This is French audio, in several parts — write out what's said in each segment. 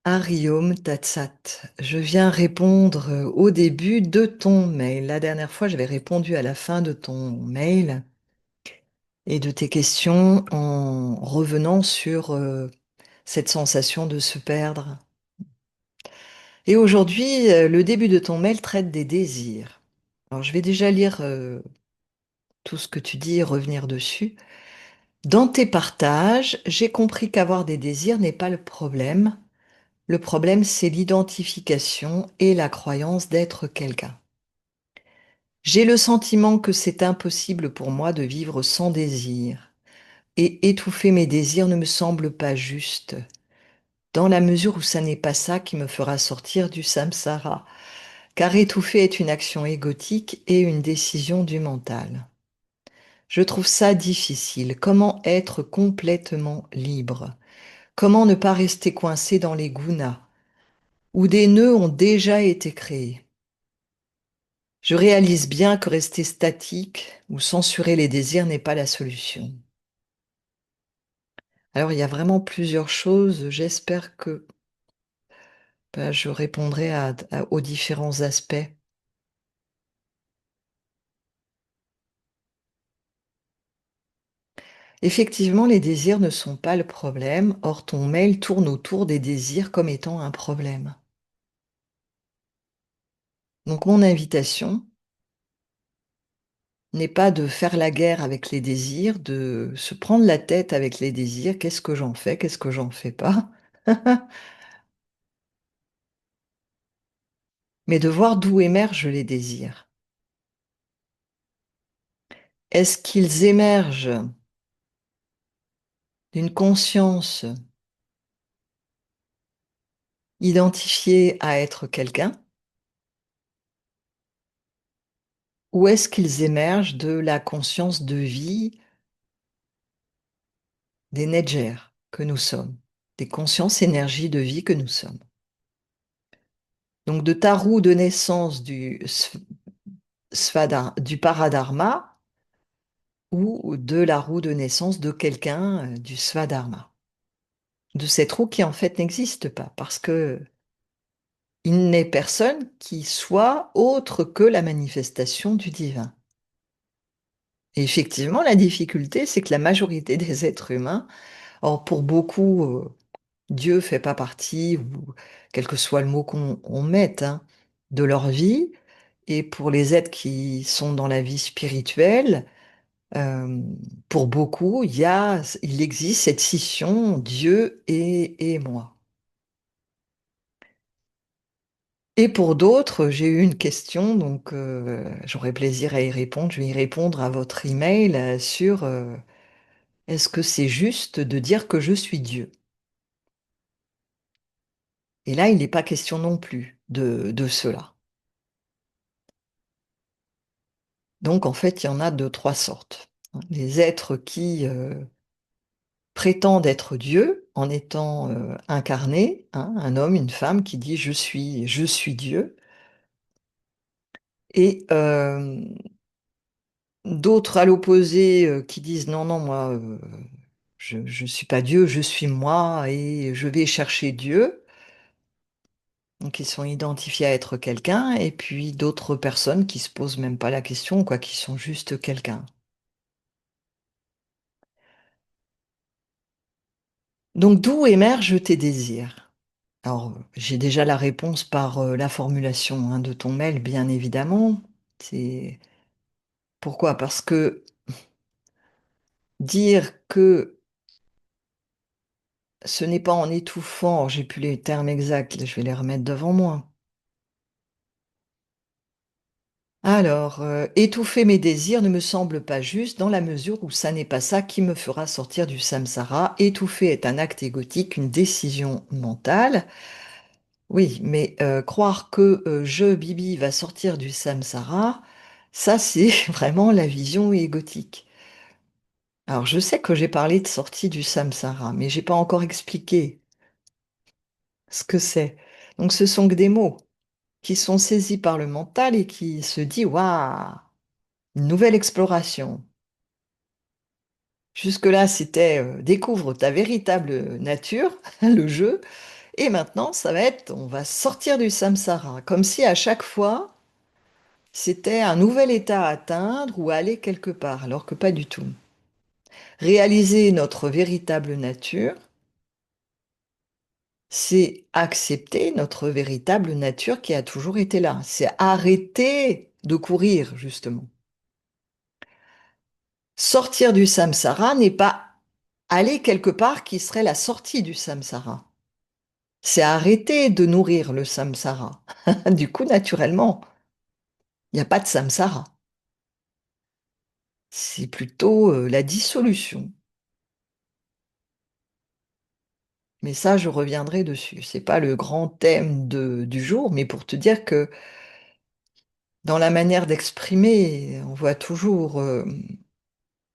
Ariom Tatsat, je viens répondre au début de ton mail. La dernière fois, j'avais répondu à la fin de ton mail et de tes questions en revenant sur cette sensation de se perdre. Et aujourd'hui, le début de ton mail traite des désirs. Alors, je vais déjà lire tout ce que tu dis et revenir dessus. Dans tes partages, j'ai compris qu'avoir des désirs n'est pas le problème. Le problème, c'est l'identification et la croyance d'être quelqu'un. J'ai le sentiment que c'est impossible pour moi de vivre sans désir, et étouffer mes désirs ne me semble pas juste, dans la mesure où ça n'est pas ça qui me fera sortir du samsara, car étouffer est une action égotique et une décision du mental. Je trouve ça difficile. Comment être complètement libre? Comment ne pas rester coincé dans les gunas, où des nœuds ont déjà été créés? Je réalise bien que rester statique ou censurer les désirs n'est pas la solution. Alors, il y a vraiment plusieurs choses. J'espère que je répondrai aux différents aspects. Effectivement, les désirs ne sont pas le problème. Or, ton mail tourne autour des désirs comme étant un problème. Donc, mon invitation n'est pas de faire la guerre avec les désirs, de se prendre la tête avec les désirs. Qu'est-ce que j'en fais? Qu'est-ce que j'en fais pas? Mais de voir d'où émergent les désirs. Est-ce qu'ils émergent d'une conscience identifiée à être quelqu'un, ou est-ce qu'ils émergent de la conscience de vie des Nedgers que nous sommes, des consciences énergies de vie que nous sommes? Donc de ta roue de naissance du paradharma ou de la roue de naissance de quelqu'un du svadharma, de cette roue qui en fait n'existe pas parce que il n'est personne qui soit autre que la manifestation du divin. Et effectivement, la difficulté, c'est que la majorité des êtres humains, or pour beaucoup, Dieu fait pas partie, ou quel que soit le mot qu'on mette, hein, de leur vie. Et pour les êtres qui sont dans la vie spirituelle, euh, pour beaucoup, il existe cette scission Dieu et moi. Et pour d'autres, j'ai eu une question, donc j'aurai plaisir à y répondre. Je vais y répondre à votre email sur est-ce que c'est juste de dire que je suis Dieu? Et là, il n'est pas question non plus de cela. Donc, en fait, il y en a de trois sortes. Les êtres qui prétendent être Dieu en étant incarnés, hein, un homme, une femme qui dit je suis Dieu. Et d'autres à l'opposé qui disent non, non, moi, je ne suis pas Dieu, je suis moi et je vais chercher Dieu. Donc ils sont identifiés à être quelqu'un, et puis d'autres personnes qui se posent même pas la question, quoi, qui sont juste quelqu'un. Donc d'où émergent tes désirs? Alors j'ai déjà la réponse par la formulation hein, de ton mail, bien évidemment. C'est pourquoi? Parce que dire que ce n'est pas en étouffant, alors, j'ai plus les termes exacts, je vais les remettre devant moi. Alors, étouffer mes désirs ne me semble pas juste dans la mesure où ça n'est pas ça qui me fera sortir du samsara. Étouffer est un acte égotique, une décision mentale. Oui, mais croire que je, Bibi, va sortir du samsara, ça c'est vraiment la vision égotique. Alors, je sais que j'ai parlé de sortie du samsara, mais j'ai pas encore expliqué ce que c'est. Donc, ce sont que des mots qui sont saisis par le mental et qui se dit, waouh, une nouvelle exploration. Jusque-là, c'était découvre ta véritable nature, le jeu, Et maintenant, ça va être, on va sortir du samsara, comme si à chaque fois, c'était un nouvel état à atteindre ou aller quelque part, alors que pas du tout. Réaliser notre véritable nature, c'est accepter notre véritable nature qui a toujours été là. C'est arrêter de courir, justement. Sortir du samsara n'est pas aller quelque part qui serait la sortie du samsara. C'est arrêter de nourrir le samsara. Du coup, naturellement, il n'y a pas de samsara. C'est plutôt la dissolution. Mais ça, je reviendrai dessus. C'est pas le grand thème du jour, mais pour te dire que dans la manière d'exprimer, on voit toujours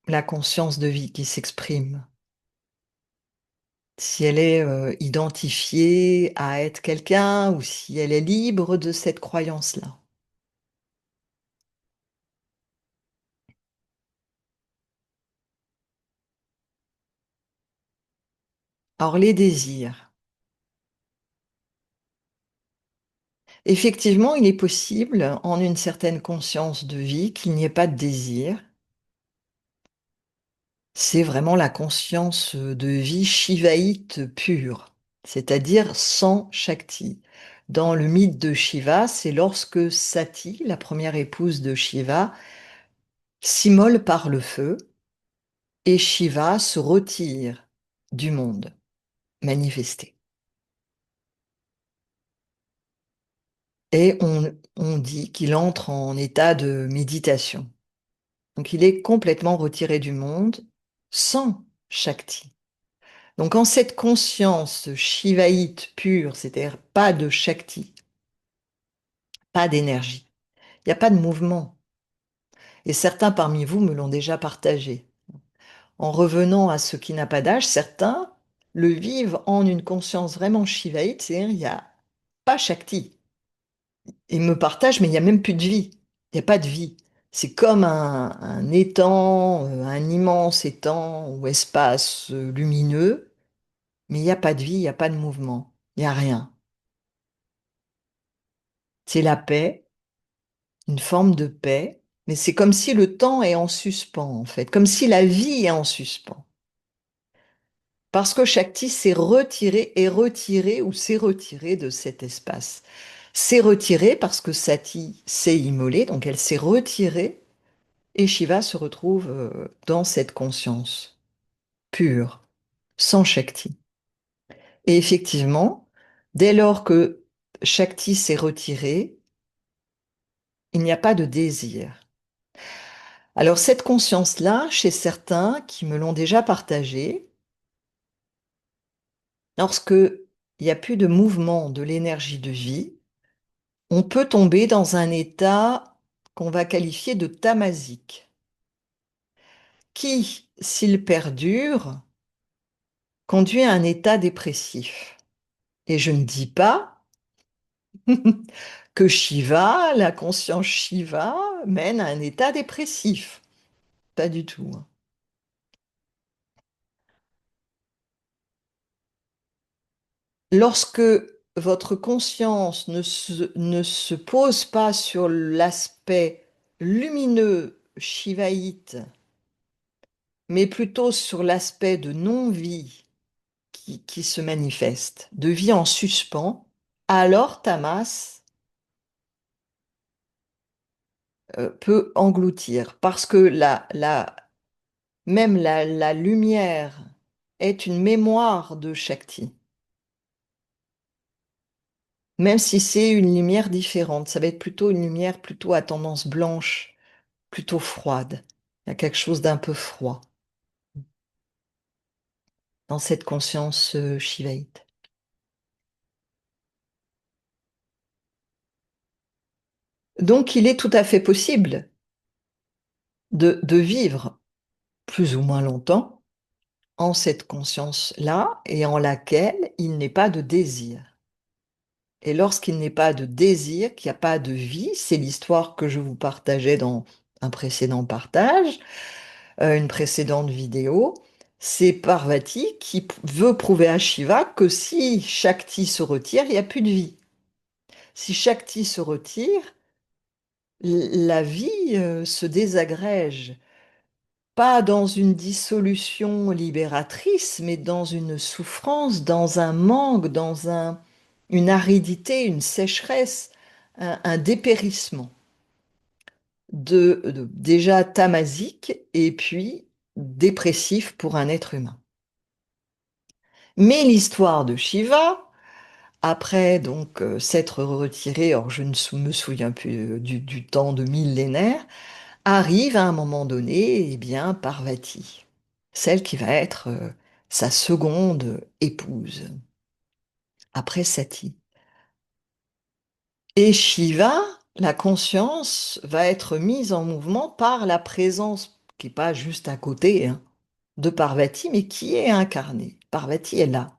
la conscience de vie qui s'exprime. Si elle est identifiée à être quelqu'un ou si elle est libre de cette croyance-là. Alors les désirs. Effectivement, il est possible, en une certaine conscience de vie, qu'il n'y ait pas de désir. C'est vraiment la conscience de vie shivaïte pure, c'est-à-dire sans Shakti. Dans le mythe de Shiva, c'est lorsque Sati, la première épouse de Shiva, s'immole par le feu et Shiva se retire du monde manifesté. Et on dit qu'il entre en état de méditation. Donc il est complètement retiré du monde sans Shakti. Donc en cette conscience shivaïte pure, c'est-à-dire pas de Shakti, pas d'énergie, il n'y a pas de mouvement. Et certains parmi vous me l'ont déjà partagé. En revenant à ce qui n'a pas d'âge, certains le vivent en une conscience vraiment shivaïte, c'est-à-dire il n'y a pas Shakti. Ils me partagent, mais il n'y a même plus de vie. Il n'y a pas de vie. C'est comme un étang, un immense étang ou espace lumineux, mais il n'y a pas de vie, il n'y a pas de mouvement, il n'y a rien. C'est la paix, une forme de paix, mais c'est comme si le temps est en suspens, en fait, comme si la vie est en suspens. Parce que Shakti est retiré ou s'est retiré de cet espace. S'est retiré parce que Sati s'est immolée, donc elle s'est retirée, et Shiva se retrouve dans cette conscience pure, sans Shakti. Et effectivement, dès lors que Shakti s'est retiré, il n'y a pas de désir. Alors cette conscience-là, chez certains qui me l'ont déjà partagée, lorsque il n'y a plus de mouvement de l'énergie de vie, on peut tomber dans un état qu'on va qualifier de tamasique, qui, s'il perdure, conduit à un état dépressif. Et je ne dis pas que Shiva, la conscience Shiva, mène à un état dépressif. Pas du tout, hein. Lorsque votre conscience ne se pose pas sur l'aspect lumineux shivaïte, mais plutôt sur l'aspect de non-vie qui se manifeste, de vie en suspens, alors Tamas peut engloutir, parce que même la lumière est une mémoire de Shakti. Même si c'est une lumière différente, ça va être plutôt une lumière plutôt à tendance blanche, plutôt froide. Il y a quelque chose d'un peu froid dans cette conscience shivaïte. Donc il est tout à fait possible de vivre plus ou moins longtemps en cette conscience-là et en laquelle il n'est pas de désir. Et lorsqu'il n'est pas de désir, qu'il n'y a pas de vie, c'est l'histoire que je vous partageais dans un précédent partage, une précédente vidéo, C'est Parvati qui veut prouver à Shiva que si Shakti se retire, il n'y a plus de vie. Si Shakti se retire, la vie se désagrège, pas dans une dissolution libératrice, mais dans une souffrance, dans un manque, une aridité, une sécheresse, un dépérissement déjà tamasique et puis dépressif pour un être humain. Mais l'histoire de Shiva, après donc s'être retiré, or je ne me souviens plus du temps de millénaire, arrive à un moment donné, eh bien, Parvati, celle qui va être sa seconde épouse, après Sati. Et Shiva, la conscience, va être mise en mouvement par la présence, qui n'est pas juste à côté, hein, de Parvati, mais qui est incarnée. Parvati est là,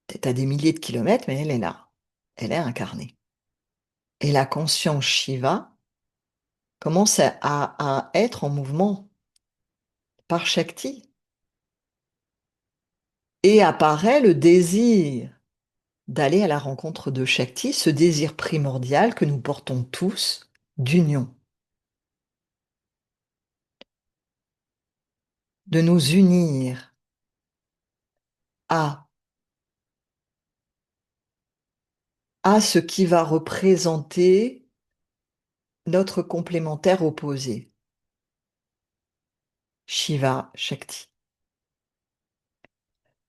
peut-être à des milliers de kilomètres, mais elle est là. Elle est incarnée. Et la conscience Shiva commence à être en mouvement par Shakti. Et apparaît le désir d'aller à la rencontre de Shakti, ce désir primordial que nous portons tous d'union, de nous unir à, à ce qui va représenter notre complémentaire opposé, Shiva, Shakti.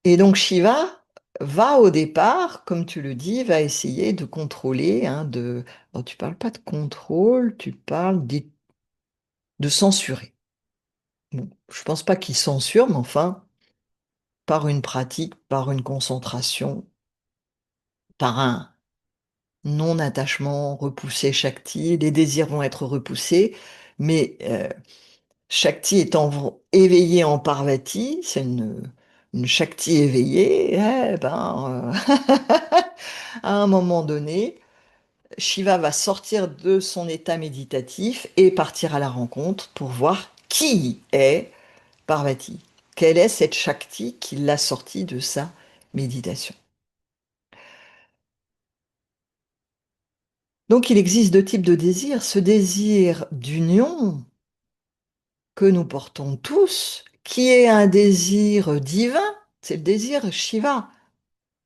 Et donc Shiva va au départ, comme tu le dis, va essayer de contrôler, hein, bon, tu parles pas de contrôle, tu parles de censurer. Bon, je pense pas qu'il censure, mais enfin, par une pratique, par une concentration, par un non-attachement, repousser Shakti, les désirs vont être repoussés, mais Shakti étant éveillée en Parvati, c'est une Shakti éveillée, eh ben, à un moment donné, Shiva va sortir de son état méditatif et partir à la rencontre pour voir qui est Parvati. Quelle est cette Shakti qui l'a sortie de sa méditation? Donc il existe deux types de désirs. Ce désir d'union que nous portons tous, qui est un désir divin, c'est le désir Shiva.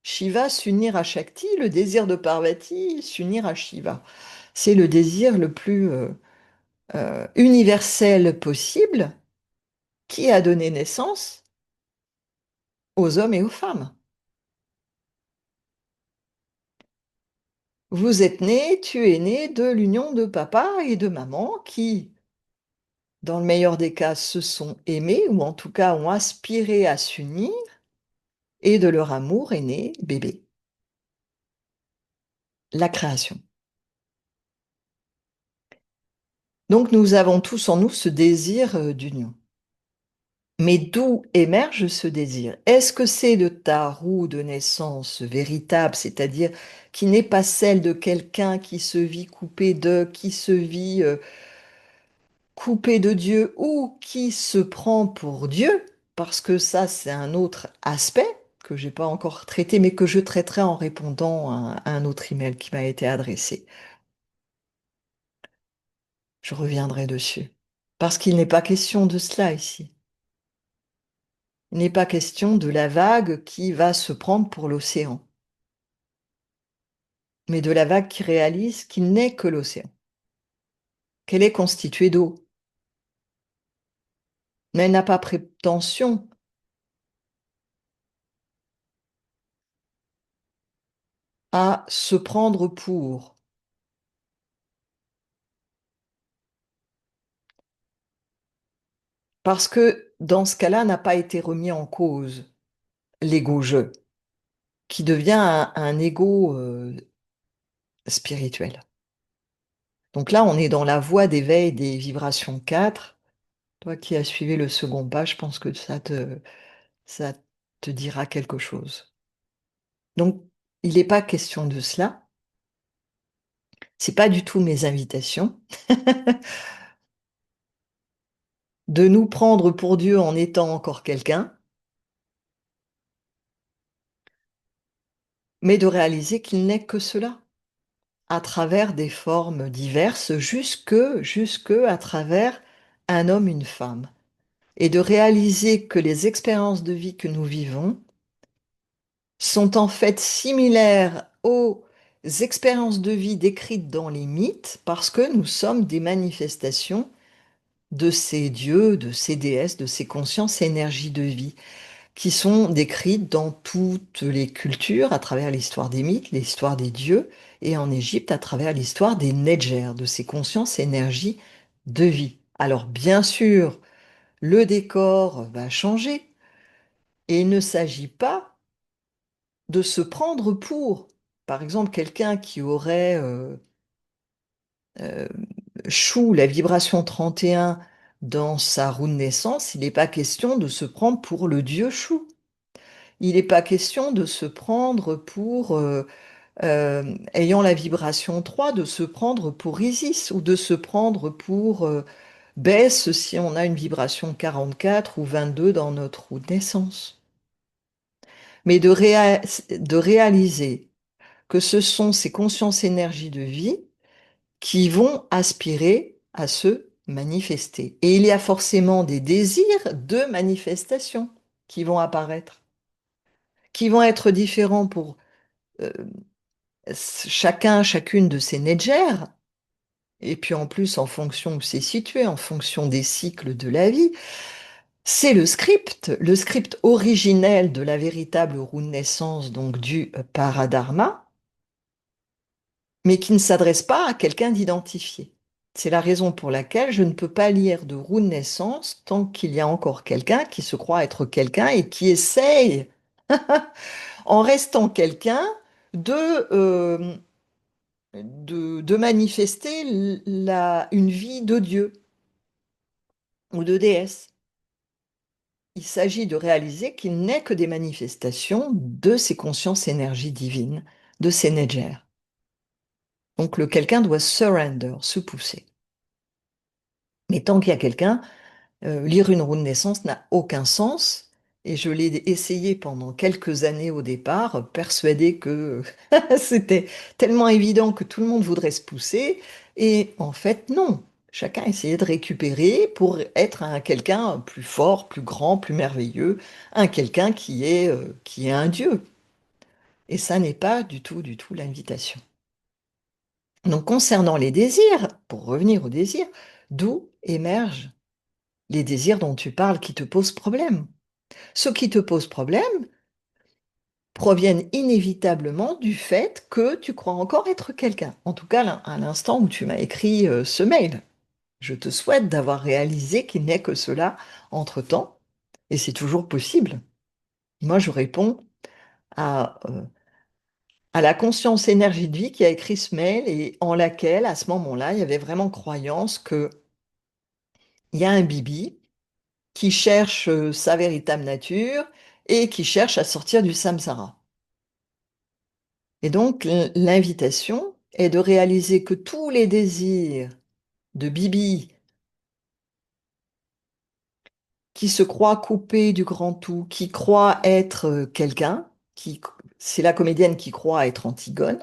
Shiva s'unir à Shakti, le désir de Parvati s'unir à Shiva. C'est le désir le plus universel possible qui a donné naissance aux hommes et aux femmes. Vous êtes né, tu es né de l'union de papa et de maman qui, dans le meilleur des cas, se sont aimés ou en tout cas ont aspiré à s'unir et de leur amour est né bébé, la création. Donc nous avons tous en nous ce désir d'union. Mais d'où émerge ce désir? Est-ce que c'est de ta roue de naissance véritable, c'est-à-dire qui n'est pas celle de quelqu'un qui se vit coupé qui se vit coupé de Dieu ou qui se prend pour Dieu? Parce que ça, c'est un autre aspect que j'ai pas encore traité, mais que je traiterai en répondant à un autre email qui m'a été adressé. Je reviendrai dessus. Parce qu'il n'est pas question de cela ici. Il n'est pas question de la vague qui va se prendre pour l'océan, mais de la vague qui réalise qu'il n'est que l'océan, qu'elle est constituée d'eau. Mais elle n'a pas prétention à se prendre pour. Parce que dans ce cas-là, n'a pas été remis en cause l'ego-je, qui devient un ego spirituel. Donc là, on est dans la voie d'éveil des vibrations 4. Toi qui as suivi le second pas, je pense que ça te dira quelque chose. Donc, il n'est pas question de cela. C'est pas du tout mes invitations. de nous prendre pour Dieu en étant encore quelqu'un, mais de réaliser qu'il n'est que cela, à travers des formes diverses, jusque à travers un homme, une femme. Et de réaliser que les expériences de vie que nous vivons sont en fait similaires aux expériences de vie décrites dans les mythes, parce que nous sommes des manifestations de ces dieux, de ces déesses, de ces consciences et énergies de vie, qui sont décrites dans toutes les cultures, à travers l'histoire des mythes, l'histoire des dieux, et en Égypte, à travers l'histoire des Nedjers, de ces consciences et énergies de vie. Alors bien sûr, le décor va changer, et il ne s'agit pas de se prendre pour, par exemple, quelqu'un qui aurait euh, Chou, la vibration 31 dans sa roue de naissance, il n'est pas question de se prendre pour le dieu Chou. Il n'est pas question de se prendre pour, ayant la vibration 3, de se prendre pour Isis ou de se prendre pour Bess si on a une vibration 44 ou 22 dans notre roue de naissance. Mais de réaliser que ce sont ces consciences énergies de vie qui vont aspirer à se manifester. Et il y a forcément des désirs de manifestation qui vont apparaître, qui vont être différents pour euh, chacune de ces Nedgers, et puis en plus en fonction où c'est situé, en fonction des cycles de la vie. C'est le script originel de la véritable roue de naissance, donc du paradharma, mais qui ne s'adresse pas à quelqu'un d'identifié. C'est la raison pour laquelle je ne peux pas lire de roue de naissance tant qu'il y a encore quelqu'un qui se croit être quelqu'un et qui essaye, en restant quelqu'un, de, euh, de manifester une vie de Dieu ou de déesse. Il s'agit de réaliser qu'il n'est que des manifestations de ces consciences énergies divines, de ces Nedjers. Donc le quelqu'un doit surrender, se pousser. Mais tant qu'il y a quelqu'un, lire une roue de naissance n'a aucun sens. Et je l'ai essayé pendant quelques années au départ, persuadée que c'était tellement évident que tout le monde voudrait se pousser. Et en fait, non. Chacun essayait de récupérer pour être un quelqu'un plus fort, plus grand, plus merveilleux, un quelqu'un qui est un dieu. Et ça n'est pas du tout l'invitation. Donc concernant les désirs, pour revenir aux désirs, d'où émergent les désirs dont tu parles qui te posent problème? Ceux qui te posent problème proviennent inévitablement du fait que tu crois encore être quelqu'un. En tout cas, à l'instant où tu m'as écrit ce mail. Je te souhaite d'avoir réalisé qu'il n'est que cela entre-temps, et c'est toujours possible. Moi, je réponds à la conscience énergie de vie qui a écrit ce mail et en laquelle, à ce moment-là, il y avait vraiment croyance qu'il y a un bibi qui cherche sa véritable nature et qui cherche à sortir du samsara. Et donc, l'invitation est de réaliser que tous les désirs de Bibi qui se croit coupé du grand tout, qui croit être quelqu'un, c'est la comédienne qui croit être Antigone,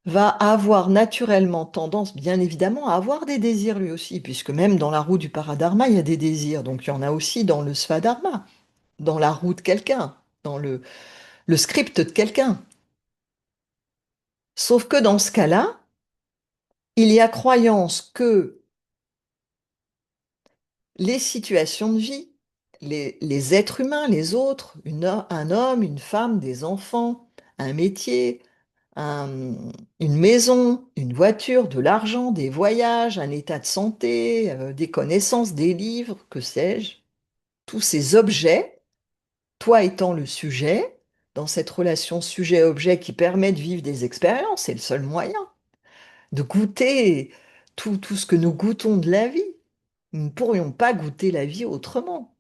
va avoir naturellement tendance, bien évidemment, à avoir des désirs lui aussi, puisque même dans la roue du paradharma, il y a des désirs. Donc il y en a aussi dans le svadharma, dans la roue de quelqu'un, dans le script de quelqu'un. Sauf que dans ce cas-là, il y a croyance que les situations de vie, les êtres humains, les autres, un homme, une femme, des enfants, un métier, un- une maison, une voiture, de l'argent, des voyages, un état de santé, des connaissances, des livres, que sais-je, tous ces objets, toi étant le sujet, dans cette relation sujet-objet qui permet de vivre des expériences, c'est le seul moyen de goûter tout ce que nous goûtons de la vie. Nous ne pourrions pas goûter la vie autrement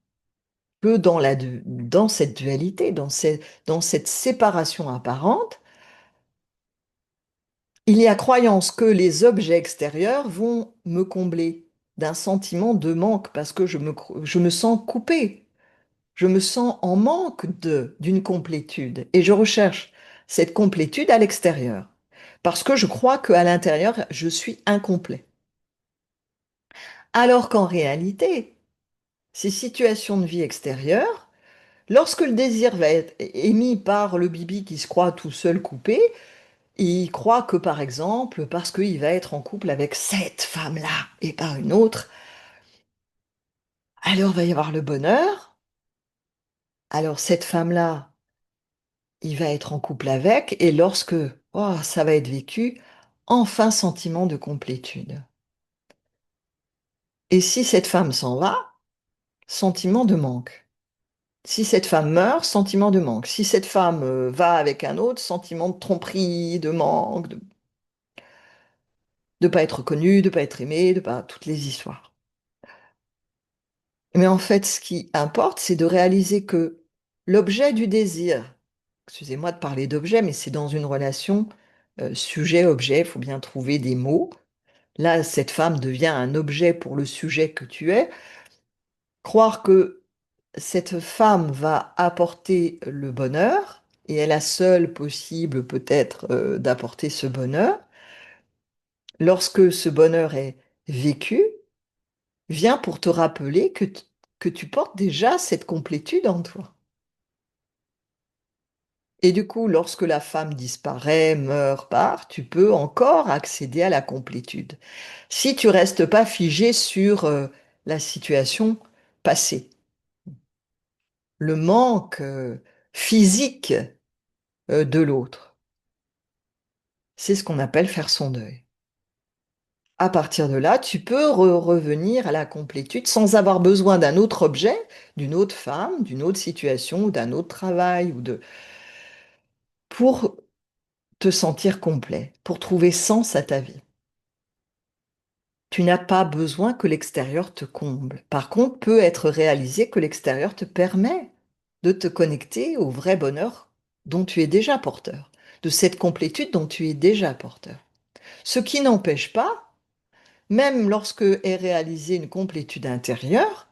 que dans cette dualité, dans cette séparation apparente. Il y a croyance que les objets extérieurs vont me combler. d'un sentiment de manque parce que je me sens coupée. Je me sens en manque d'une complétude et je recherche cette complétude à l'extérieur parce que je crois qu'à l'intérieur, je suis incomplet. Alors qu'en réalité, ces situations de vie extérieures, lorsque le désir va être émis par le bibi qui se croit tout seul coupé, il croit que par exemple, parce qu'il va être en couple avec cette femme-là et pas une autre, alors il va y avoir le bonheur, alors cette femme-là, il va être en couple avec, et lorsque oh, ça va être vécu, enfin sentiment de complétude. Et si cette femme s'en va, sentiment de manque. Si cette femme meurt, sentiment de manque. Si cette femme va avec un autre, sentiment de tromperie, de manque, de ne pas être connue, de ne pas être aimée, de pas toutes les histoires. Mais en fait, ce qui importe, c'est de réaliser que l'objet du désir, excusez-moi de parler d'objet, mais c'est dans une relation sujet-objet, il faut bien trouver des mots. Là, cette femme devient un objet pour le sujet que tu es. Croire que cette femme va apporter le bonheur, et est la seule possible peut-être d'apporter ce bonheur, lorsque ce bonheur est vécu, vient pour te rappeler que tu portes déjà cette complétude en toi. Et du coup, lorsque la femme disparaît, meurt, part, tu peux encore accéder à la complétude. Si tu restes pas figé sur la situation passée. Le manque physique de l'autre. C'est ce qu'on appelle faire son deuil. À partir de là, tu peux revenir à la complétude sans avoir besoin d'un autre objet, d'une autre femme, d'une autre situation ou d'un autre travail pour te sentir complet, pour trouver sens à ta vie. Tu n'as pas besoin que l'extérieur te comble. Par contre, peut être réalisé que l'extérieur te permet de te connecter au vrai bonheur dont tu es déjà porteur, de cette complétude dont tu es déjà porteur. Ce qui n'empêche pas, même lorsque est réalisée une complétude intérieure,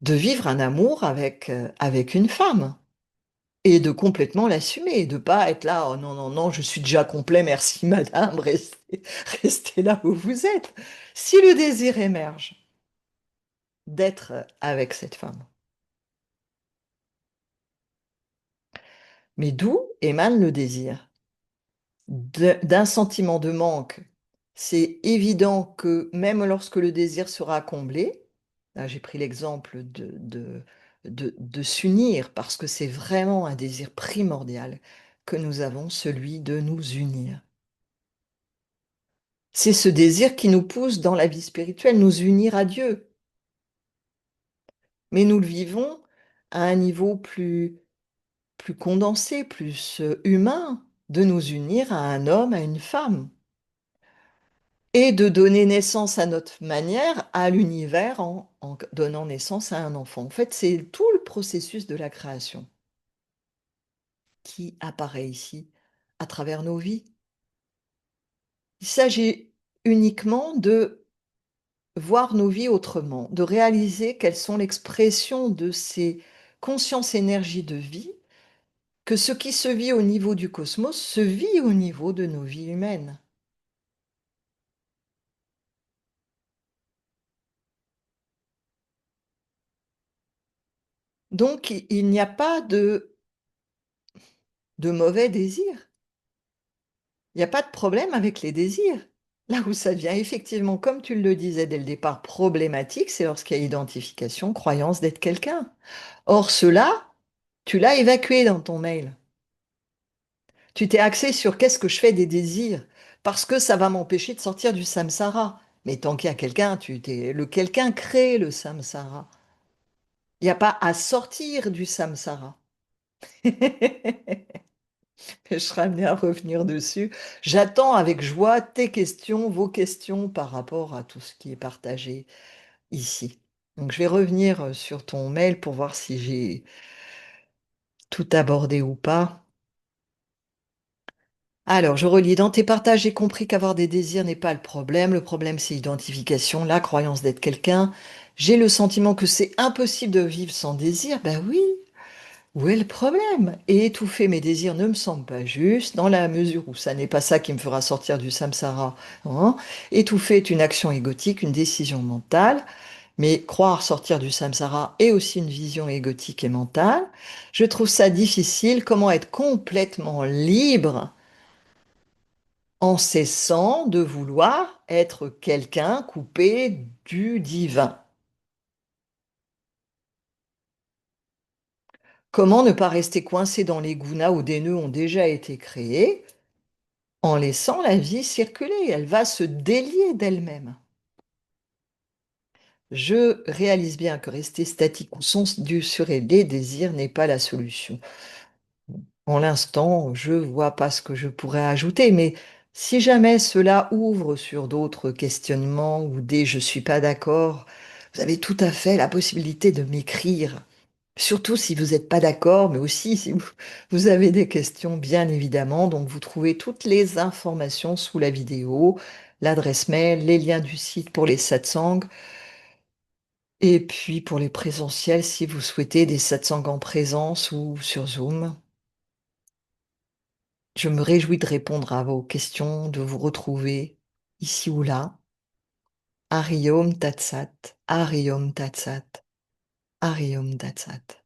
de vivre un amour avec une femme et de complètement l'assumer, de pas être là, oh non, non, non, je suis déjà complet, merci madame, restez là où vous êtes. Si le désir émerge d'être avec cette femme, mais d'où émane le désir? D'un sentiment de manque. C'est évident que même lorsque le désir sera comblé, là j'ai pris l'exemple de s'unir, parce que c'est vraiment un désir primordial que nous avons, celui de nous unir. C'est ce désir qui nous pousse dans la vie spirituelle, nous unir à Dieu. Mais nous le vivons à un niveau plus condensé, plus humain, de nous unir à un homme, à une femme. Et de donner naissance à notre manière à l'univers en donnant naissance à un enfant. En fait, c'est tout le processus de la création qui apparaît ici à travers nos vies. Il s'agit uniquement de voir nos vies autrement, de réaliser quelles sont l'expression de ces consciences énergies de vie, que ce qui se vit au niveau du cosmos se vit au niveau de nos vies humaines. Donc, il n'y a pas de mauvais désirs. Il n'y a pas de problème avec les désirs. Là où ça devient effectivement, comme tu le disais dès le départ, problématique, c'est lorsqu'il y a identification, croyance d'être quelqu'un. Or, cela, tu l'as évacué dans ton mail. Tu t'es axé sur qu'est-ce que je fais des désirs, parce que ça va m'empêcher de sortir du samsara. Mais tant qu'il y a quelqu'un, le quelqu'un crée le samsara. Il n'y a pas à sortir du samsara. Je serai amenée à revenir dessus. J'attends avec joie tes questions, vos questions par rapport à tout ce qui est partagé ici. Donc, je vais revenir sur ton mail pour voir si j'ai tout abordé ou pas. Alors, je relis. Dans tes partages, j'ai compris qu'avoir des désirs n'est pas le problème. Le problème, c'est l'identification, la croyance d'être quelqu'un. J'ai le sentiment que c'est impossible de vivre sans désir. Ben oui, où est le problème? Et étouffer mes désirs ne me semble pas juste, dans la mesure où ça n'est pas ça qui me fera sortir du samsara, hein. Étouffer est une action égotique, une décision mentale, mais croire sortir du samsara est aussi une vision égotique et mentale. Je trouve ça difficile. Comment être complètement libre en cessant de vouloir être quelqu'un coupé du divin? Comment ne pas rester coincé dans les gunas où des nœuds ont déjà été créés en laissant la vie circuler? Elle va se délier d'elle-même. Je réalise bien que rester statique ou censurer les désirs n'est pas la solution. En l'instant, je vois pas ce que je pourrais ajouter, mais si jamais cela ouvre sur d'autres questionnements ou des je suis pas d'accord, vous avez tout à fait la possibilité de m'écrire. Surtout si vous n'êtes pas d'accord, mais aussi si vous avez des questions, bien évidemment. Donc, vous trouvez toutes les informations sous la vidéo, l'adresse mail, les liens du site pour les satsangs, et puis pour les présentiels, si vous souhaitez des satsangs en présence ou sur Zoom. Je me réjouis de répondre à vos questions, de vous retrouver ici ou là. Hariom Tatsat, Hariom Tatsat, Hariom Tatsat.